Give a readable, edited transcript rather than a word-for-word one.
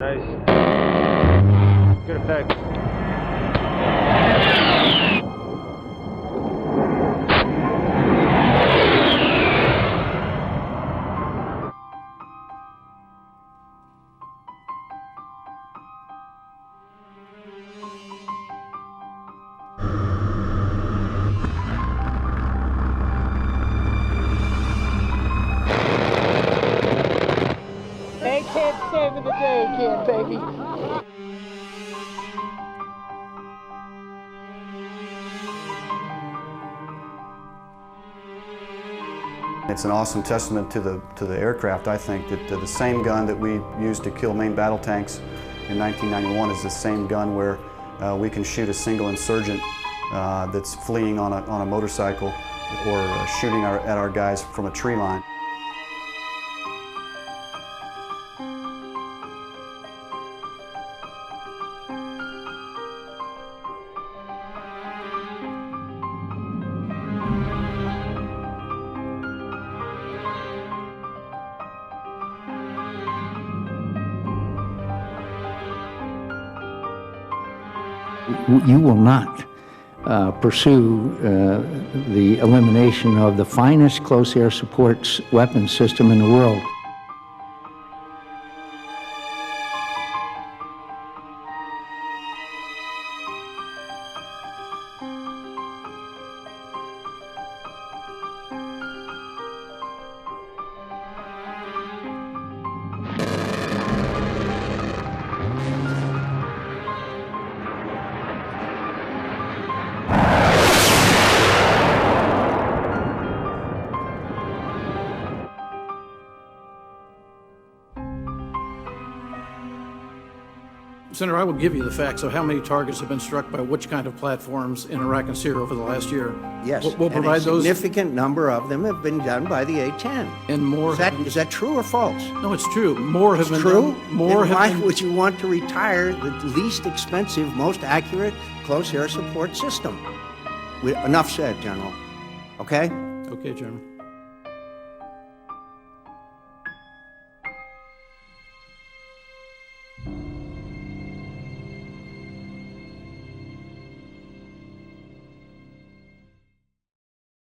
Nice. Good effect. A-10 saving the day again, baby. It's an awesome testament to the aircraft, I think, that the same gun that we used to kill main battle tanks in 1991 is the same gun where we can shoot a single insurgent that's fleeing on a motorcycle or shooting at our guys from a tree line. You will not pursue the elimination of the finest close air support weapons system in the world. Senator, I will give you the facts of how many targets have been struck by which kind of platforms in Iraq and Syria over the last year. Yes, we'll provide those. A significant number of them have been done by the A-10. And more. Is that true or false? No, it's true. More have been true? done. More then have why been. would you want to retire the least expensive, most accurate close air support system? Enough said, General. Okay? Okay, Chairman.